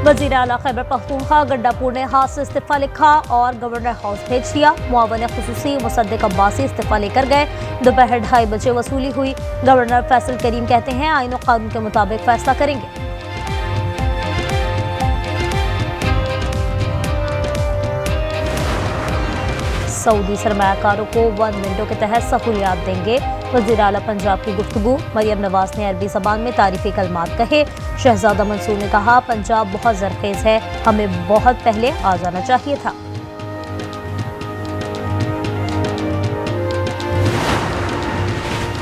वज़ीर आला खैबर पख्तूनख्वा गंडापुर ने हाथ से इस्तीफा लिखा और गवर्नर हाउस भेज दिया। मुआवन खुसूसी मुसद्दिक अब्बासी इस्तीफा लेकर गए। दोपहर 2:30 बजे वसूली हुई। गवर्नर फैसल करीम कहते हैं आईन और कानून के मुताबिक फैसला करेंगे। सऊदी सरमायाकारों को 1 विंडो के तहत सहूलियात देंगे। वज़ीर आला पंजाब की गुफ्तगू। मरियम नवाज ने अरबी ज़बान में तारीफ़ी कलमात कहे। शहजादा मंसूर ने कहा पंजाब बहुत ज़रखेज़ है, हमें बहुत पहले आ जाना चाहिए था।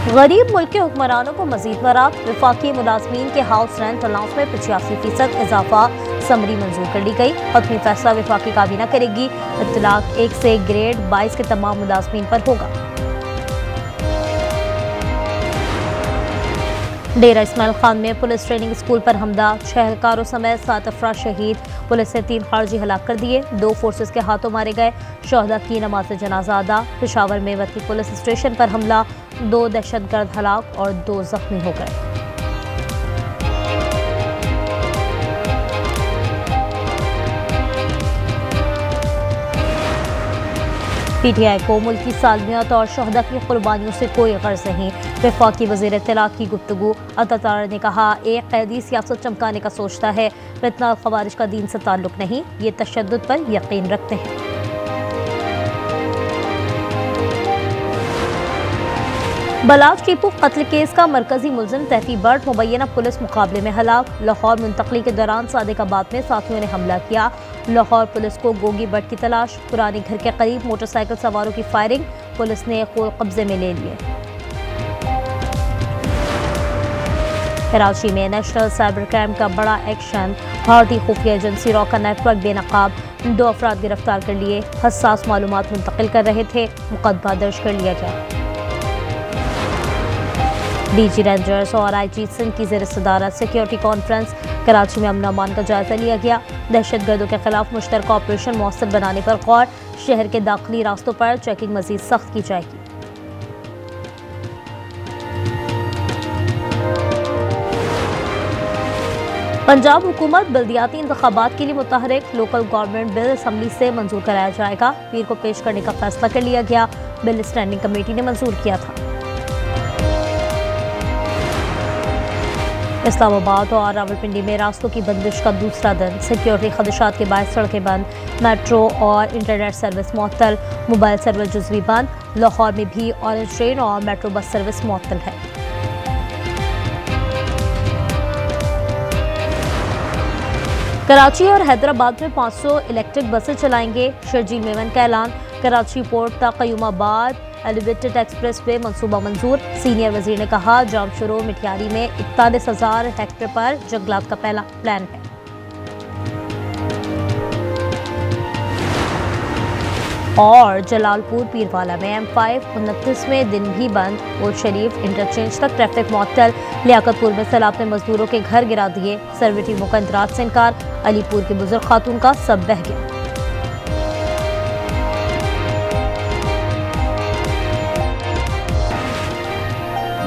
गरीब मुल्क के हुक्मरानों को मजीद बरात। वफाकी मुलाजमीन के हाउस रेंट अलाउंस में 85% इजाफा समरी मंजूर कर ली गई। हतमी फैसला वफाकी काबीना करेगी। इत्तलाक 1 से ग्रेड 22 के तमाम मुलाजमीन पर होगा। डेरा इस्माइल खान में पुलिस ट्रेनिंग स्कूल पर हमला। 6 एहलकारों समेत 7 अफराद शहीद। पुलिस ने 3 खारजी हलाक कर दिए। 2 फोर्सेस के हाथों मारे गए। शहदा की नमाज जनाजा अदा। पेशावर में वती पुलिस स्टेशन पर हमला। 2 दहशतगर्द हलाक और 2 जख्मी हो गए। PTI को मुल्क की सालमियत और शहदा की कुर्बानियों से कोई गर्ज नहीं। वफाकी वज़ीर इत्तलाक की गुफ्तगू। अतातार ने कहा एक कैदी सियासत चमकाने का सोचता है, फितना खवारिज का दीन से ताल्लुक नहीं, ये तशद्दुद पर यकीन रखते हैं। बलाज टीपू कत्ल केस का मरकजी मुलजिम तहफी बर्ड मुबैना पुलिस मुकाबले में हलाक। लाहौर मुंतकली के दौरान सादिकाबाद में साथियों ने हमला किया। लाहौर पुलिस को गोगी बर्ड की तलाश। पुराने घर के करीब मोटरसाइकिल सवारों की फायरिंग। पुलिस ने कोल कब्जे में ले लिए। कराची में नेशनल साइबर क्राइम का बड़ा एक्शन। भारतीय खुफिया एजेंसी रॉ का नेटवर्क बेनकाब। 2 अफराद गिरफ्तार कर लिए। हसास मालूमात मुंतकिल कर रहे थे। मुकदमा दर्ज कर लिया गया। DG रेंजर्स और IG सिंध की ज़ेर सदारत सिक्योरिटी कॉन्फ्रेंस। कराची में अमन अमान का जायजा लिया गया। दहशतगर्दों के खिलाफ मुश्तरका ऑपरेशन मौसर बनाने पर गौर। शहर के दाखिली रास्तों पर चेकिंग मजीद सख्त की जाएगी। पंजाब हुकूमत बल्दियाती इंतखाबात के लिए मुतहरिक। लोकल गवर्नमेंट बिल असम्बली से मंजूर कराया जाएगा। पीर को पेश करने का फैसला कर लिया गया। बिल स्टैंडिंग कमेटी ने मंजूर किया था। इस्लामाबाद और रावलपिंडी में रास्तों की बंदिश का दूसरा दिन। सिक्योरिटी खदशात के बायस सड़कें बंद। मेट्रो और इंटरनेट सर्विस मुअत्तल। मोबाइल सर्विस जुज़वी बंद। लाहौर में भी ऑरेंज ट्रेन और मेट्रो बस सर्विस मुअत्तल है। कराची और हैदराबाद में 500 इलेक्ट्रिक बसें चलाएंगे। शर्जील मेमन का ऐलान। कराची पोर्ट तक क़यूमाबाद एलिवेटेड एक्सप्रेस वे मंसूबा मंजूर। सीनियर वजीर ने कहा जामशुरो मिठियारी में 41,000 हेक्टेयर पर जंगलात का पहला प्लान है। और जलालपुर पीरवाला में M5 29वें दिन भी बंद। ओल्ड शरीफ इंटरचेंज तक ट्रैफिक मुअत्तल। लियाकतपुर में सैलाब ने मजदूरों के घर गिरा दिए। सर्वे टीमों का इंदराज से इनकार। अलीपुर की बुजुर्ग खातून का सब बह गया।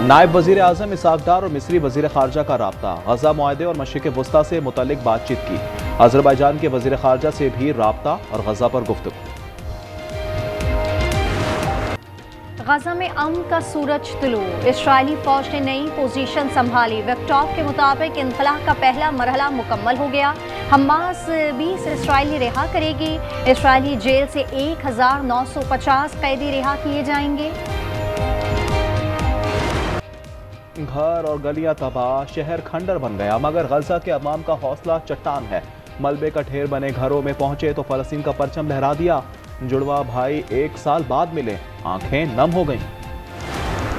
नायब वजीर आजम इसहाक डार और मिस्री वजीर खारजा का राब्ता। गजा मुआहदे और मशरिक़ वस्ता से मुतल्लिक बातचीत की। अज़रबैजान के वजीर खारजा से भी राब्ता और गजा पर गुफ्तगू। गजा में अमन का सूरज तुलू। इस्राएली फौज ने नई पोजीशन संभाली। वेबटॉप के मुताबिक इनखला का पहला मरहला मुकम्मल हो गया। हमास 20 इस्राएली रिहा करेगी। इस्राएली जेल से 1950 कैदी रिहा किए जाएंगे। घर और गलियां तबाह, शहर खंडर बन गया, मगर गजा के अवाम का हौसला चट्टान है। मलबे का ढेर बने घरों में पहुंचे तो फलस्तीन का परचम लहरा दिया। जुड़वा भाई 1 साल बाद मिले, आंखें नम हो गईं।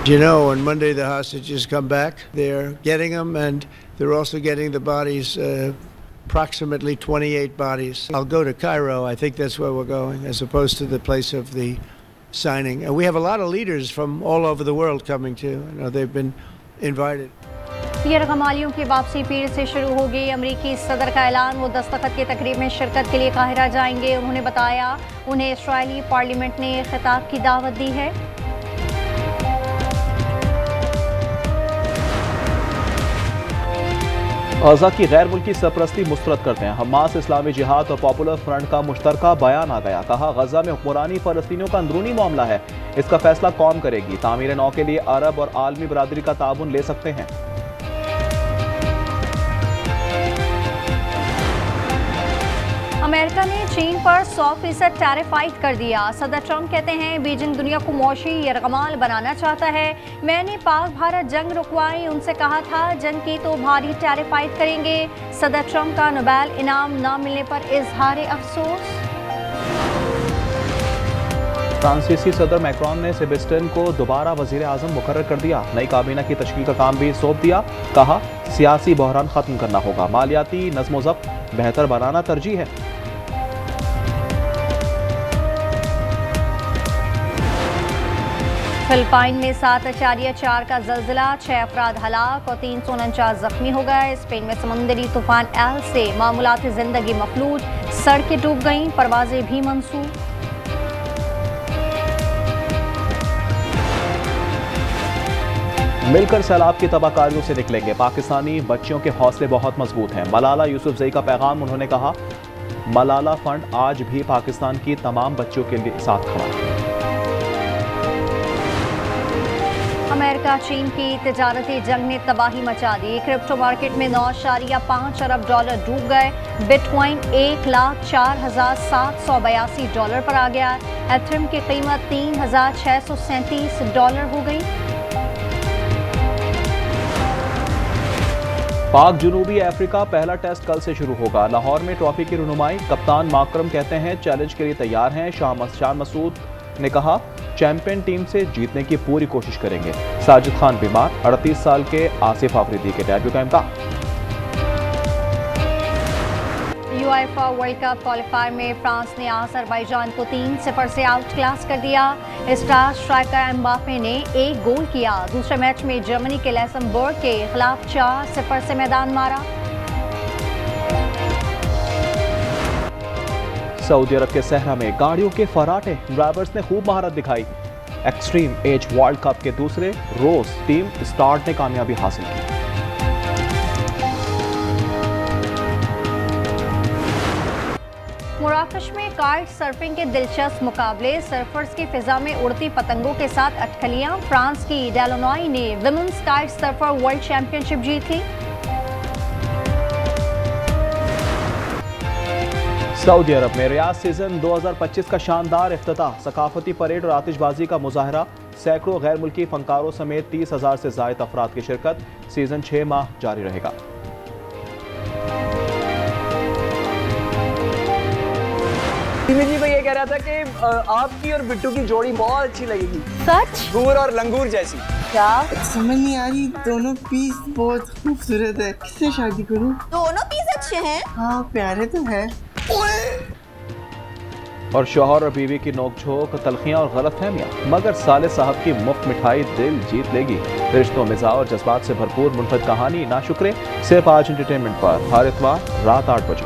You know, on Monday the hostages come back. They're getting them, and they're also getting the bodies, approximately 28 bodies. I'll go to Cairo. I think that's where we're going, as opposed to the place of the signing. And we have a lot of leaders from all over the world coming too. You know, they've been invited. ये रकमालियों की वापसी पीर से शुरू होगी। अमरीकी सदर का ऐलान, वो दस्तखत की तकरीब में शिरकत के लिए काहिरा जाएंगे। उन्होंने बताया उन्हें इस्राएली पार्लियामेंट ने खिताब की दावत दी है। गजा की गैर मुल्की सरपरस्ती मुस्तरद करते हैं। हमास, इस्लामी जिहाद और पॉपुलर फ्रंट का मुश्तरका बयान आ गया। कहा, गजा में हुक्मरानी फ़लस्तीनियों का अंदरूनी मामला है, इसका फैसला कौम करेगी। तामीर नौ के लिए अरब और आलमी बरादरी का ताउन ले सकते हैं। अमेरिका ने चीन पर 100% टैरिफ आयद कर दिया। सदर ट्रंप कहते हैं बीजिंग दुनिया को मौशी यरगमाल बनाना चाहता है। मैंने पाक भारत जंग रुकवाई, उनसे कहा था जंग की तो भारी टैरिफ आयद करेंगे। सदर ट्रंप का नोबेल इनाम न मिलने पर इजहार अफसोस। फ्रांसीसी सदर मैक्रोन ने सेबेस्टियन को दोबारा वजीर आजम मुकर्रर कर दिया। नई काबीना की तश्कील का काम भी सौंप दिया। कहा, सियासी बहरान खत्म करना होगा, मालियाती नज़्म-ओ-ज़ब्त बेहतर बनाना तरजीह है। फिलिपाइन में 7.4 का जल्जिला, 6 अफराद हलाक और 349 जख्मी हो गए। स्पेन में समुंदरी तूफान एल से मामूलाती जिंदगी मफलूज, सड़कें डूब गईं, परवाजें भी मंसूब। मिलकर सैलाब की तबाहकारियों से निकलेंगे। पाकिस्तानी बच्चियों के हौसले बहुत मजबूत हैं। मलाला यूसुफजई का पैगाम। उन्होंने कहा, मलाला फंड आज भी पाकिस्तान की तमाम बच्चियों के लिए साथ खड़ा है। अमेरिका चीन की तिजारती जंग ने तबाही मचा दी। क्रिप्टो मार्केट में 9.5 अरब डॉलर डूब गए। बिटकॉइन $1,04,782 पर आ गया। एथेरियम की कीमत $3,637 हो गई। पाक जनूबी अफ्रीका पहला टेस्ट कल से शुरू होगा। लाहौर में ट्रॉफी की रुनुमाई। कप्तान माकरम कहते हैं चैलेंज के लिए तैयार हैं। शाह मसूद ने कहा, चैंपियन टीम से जीतने की पूरी कोशिश करेंगे। साजिद खान बीमार। 38 साल के आसिफ आफरीदी के डेब्यू का इम्कान। यूएफा वर्ल्ड कप क्वालिफायर में फ्रांस ने अज़रबैजान को 3-0 से आउट क्लास कर दिया। स्टार स्ट्राइकर एम्बापे ने 1 गोल किया। दूसरे मैच में जर्मनी के लक्समबर्ग के खिलाफ 4-0 से मैदान मारा। सऊदी अरब के सहरा में गाड़ियों के फराटे, ड्राइवर्स ने खूब महारत दिखाई। एक्सट्रीम एज वर्ल्ड कप के दूसरे रोज टीम स्टार्ट ने कामयाबी हासिल की। मराकश में काइट सर्फिंग के दिलचस्प मुकाबले। सर्फर्स की फिजा में उड़ती पतंगों के साथ अटकलियां। फ्रांस की डेलोनॉय ने women's kite surfer world championship जीत ली। सऊदी अरब में रियाद सीजन 2025 का शानदार इफ्तिताह। सकाफती परेड और आतिशबाजी का मुजाहरा। सैकड़ों गैर मुल्की फनकारों समेत 30,000 से जायद अफराद की शिरकत। सीजन 6 माह जारी रहेगा। जी मैं ये कह रहा था कि आपकी और बिट्टू की जोड़ी बहुत अच्छी लगेगी। सच? गूर और लंगूर जैसी। क्या समझ नहीं आ रही, दोनों पीस बहुत खूबसूरत है, किससे शादी करूं? दोनों पीस अच्छे हैं। हाँ प्यारे तो है। और शौहर और बीवी की नोकझोंक, तलखियां और गलतफहमियां, मगर साले साहब की मुफ्त मिठाई दिल जीत लेगी। रिश्तों, मिजाज और जज्बात से भरपूर मुनफरद कहानी नाशुक्रे, सिर्फ आज एंटरटेनमेंट पर, हर इतवार रात 8 बजे।